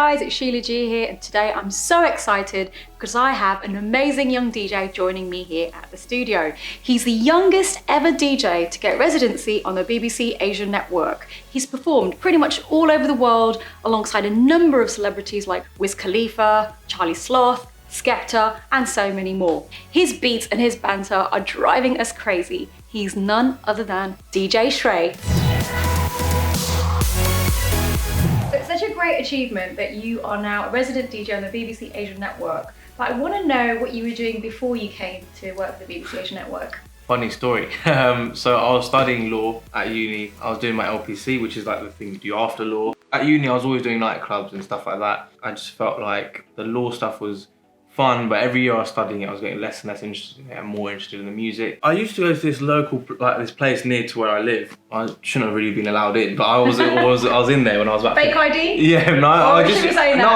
guys, it's Sheila G here, and today I'm so excited because I have an amazing young DJ joining me here at the studio. He's the youngest ever DJ to get residency on the BBC Asian network. He's performed pretty much all over the world alongside a number of celebrities like Wiz Khalifa, Charlie Sloth, Skepta, and so many more. His beats and his banter are driving us crazy. He's none other than DJ Shraii. It's such a great achievement that you are now a resident DJ on the BBC Asian network. But I want to know what you were doing before you came to work for the BBC Asian network. Funny story. So I was studying law at uni. I was doing my LPC, which is like the thing you do after law. At uni, I was always doing nightclubs and stuff like that. I just felt like the law stuff was fun, but every year I was studying it, I was getting less and less interested in it and more interested in the music. I used to go to this local, this place near to where I live. I shouldn't have really been allowed in, but I was in there when I was about Fake ID? Yeah, no, I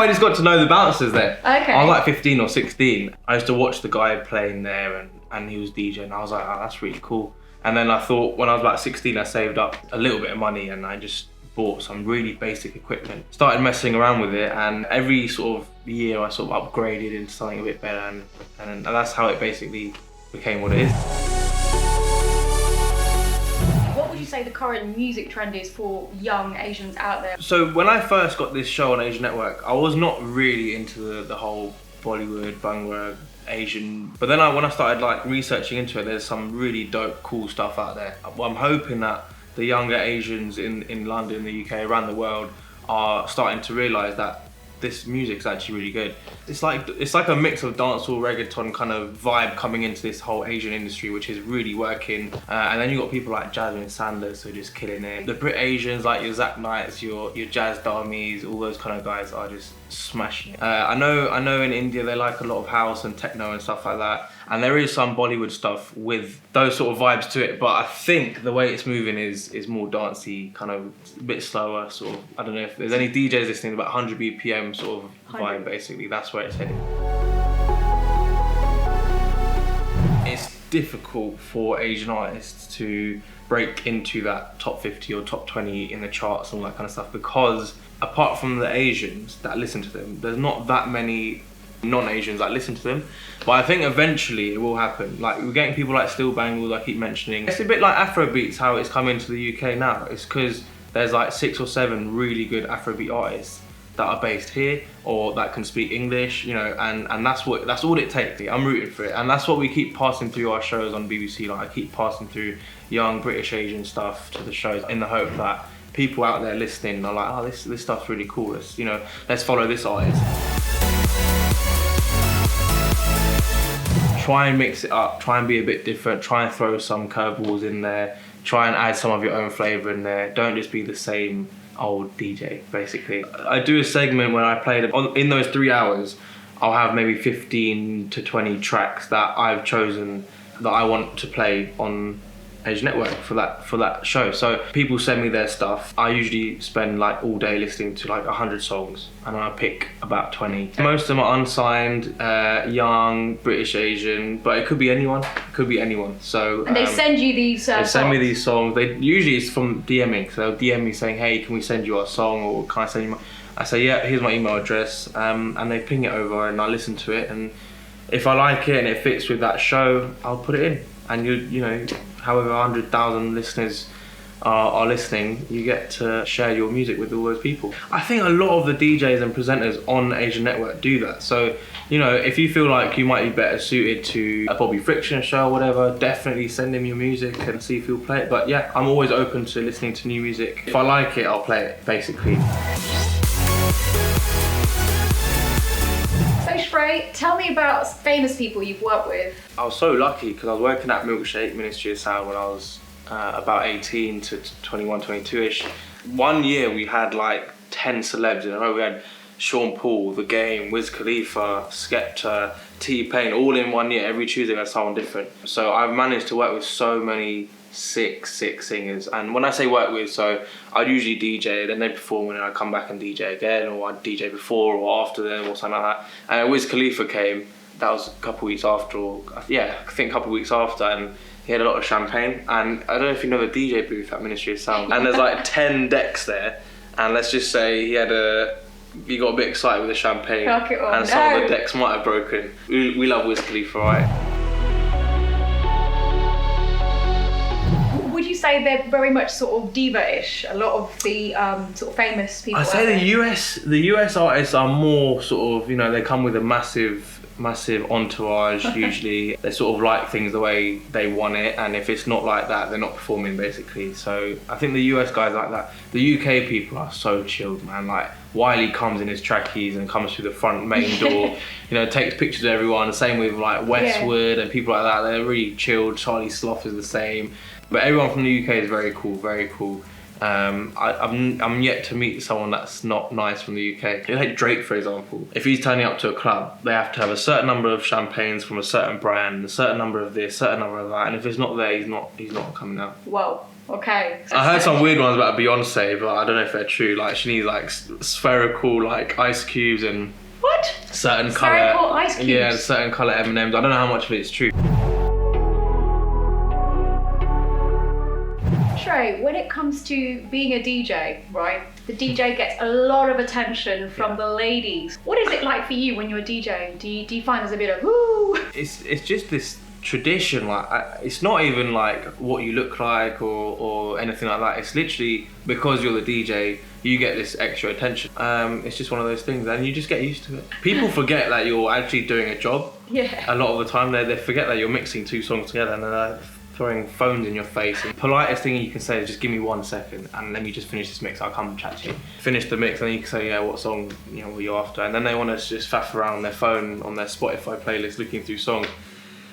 just got to know the bouncers there. Okay. I was like 15 or 16. I used to watch the guy playing there and he was DJing. I was like, oh, that's really cool. And then I thought when I was about 16, I saved up a little bit of money and I just bought some really basic equipment, started messing around with it, and every sort of year I sort of upgraded into something a bit better, and that's how it basically became what it is. What would you say the current music trend is for young Asians out there? So when I first got this show on Asian Network, I was not really into the whole Bollywood, Bhangra, Asian, but then when I started like researching into it, there's some really dope, cool stuff out there. I'm hoping that the younger Asians in London, the UK, around the world are starting to realise that this music's actually really good. It's like a mix of dancehall, reggaeton kind of vibe coming into this whole Asian industry, which is really working. And then you've got people like Jasmine Sanders who are just killing it. The Brit Asians like your Zach Knights, your Jazz Damis, all those kind of guys are just smashing it. I know in India they like a lot of house and techno and stuff like that. And there is some Bollywood stuff with those sort of vibes to it, but I think the way it's moving is more dancey, kind of a bit slower, sort of. I don't know if there's any DJs listening, about 100 BPM sort of vibe, basically. That's where it's heading. It's difficult for Asian artists to break into that top 50 or top 20 in the charts and all that kind of stuff, because apart from the Asians that listen to them, there's not that many non-Asians that listen to them. But I think eventually it will happen. Like, we're getting people like Steel Bangles, I keep mentioning. It's a bit like Afrobeats, how it's come into the UK now. It's because there's like 6 or 7 really good Afrobeat artists that are based here or that can speak English, you know, and that's all it takes. I'm rooting for it, and that's what we keep passing through our shows on BBC. Like, I keep passing through young British Asian stuff to the shows in the hope that people out there listening are like, oh, this stuff's really cool. Let's follow this artist. Try and mix it up, try and be a bit different, try and throw some curveballs in there, try and add some of your own flavour in there. Don't just be the same old DJ, basically. I do a segment where I play in those 3 hours, I'll have maybe 15 to 20 tracks that I've chosen that I want to play on Asian Network for that show. So people send me their stuff. I usually spend like all day listening to like 100 songs, and I pick about 20. Most of them are unsigned, young, British Asian, but it could be anyone. So and they send you these They songs? send me these songs. They usually it's from DMing. So they'll DM me saying, hey, can we send you our song, or can I send you I say, yeah, here's my email address, and they ping it over and I listen to it, and if I like it and it fits with that show, I'll put it in. And you know, however 100,000 listeners are listening, you get to share your music with all those people. I think a lot of the DJs and presenters on Asian Network do that. So, you know, if you feel like you might be better suited to a Bobby Friction show or whatever, definitely send him your music and see if he'll play it. But yeah, I'm always open to listening to new music. If I like it, I'll play it, basically. Shraii, tell me about famous people you've worked with. I was so lucky because I was working at Milkshake, Ministry of Sound, when I was about 18 to 21, 22-ish. One year we had like 10 celebs in a row. We had Sean Paul, The Game, Wiz Khalifa, Skepta, T-Pain, all in 1 year. Every Tuesday we had someone different. So I've managed to work with so many sick singers, and when I say work with, so I'd usually DJ, then they perform, and I'd come back and DJ again, or I'd DJ before or after them or something like that. And Wiz Khalifa came, that was a couple weeks after, I think a couple weeks after, and he had a lot of champagne. And I don't know if you know the DJ booth at Ministry of Sound, and there's like 10 decks there, and let's just say he had a you got a bit excited with the champagne, and some of the decks might have broken. We love Wiz Khalifa, right? Would you say they're very much sort of diva-ish? A lot of the sort of famous people. I say the US artists are more sort of, you know, they come with a massive entourage. Usually they sort of like things the way they want it, and if it's not like that, they're not performing basically. So I think the US guys like that. The UK people are so chilled, man. Like Wiley comes in his trackies and comes through the front main door, you know, takes pictures of everyone. The same with like Westwood and people like that. They're really chilled. Charlie Sloth is the same. But everyone from the UK is very cool, very cool. I'm yet to meet someone that's not nice from the UK. Like Drake, for example. If he's turning up to a club, they have to have a certain number of champagnes from a certain brand, a certain number of this, a certain number of that, and if it's not there, he's not coming out. Whoa. Okay. I heard some weird ones about Beyonce, but I don't know if they're true. Like she needs like spherical like ice cubes and what? Certain spherical colour ice cubes. Yeah, certain colour M&Ms. I don't know how much of it is true. Shraii, when it comes to being a DJ, right? The DJ gets a lot of attention from the ladies. What is it like for you when you're a DJ? Do you find there's a bit of woo? It's just this tradition. Like it's not even like what you look like or anything like that. It's literally because you're the DJ, you get this extra attention. It's just one of those things, and you just get used to it. People forget that you're actually doing a job. Yeah. A lot of the time, they forget that you're mixing two songs together, and they're throwing phones in your face. And the politest thing you can say is just give me 1 second and let me just finish this mix. I'll come and chat to you. Finish the mix, and then you can say, yeah, what song were you after? And then they want to just faff around on their phone on their Spotify playlist looking through songs.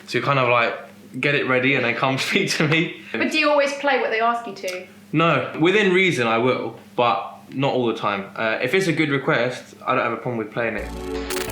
So you kind of like get it ready and then come speak to me. But do you always play what they ask you to? No, within reason I will, but not all the time. If it's a good request, I don't have a problem with playing it.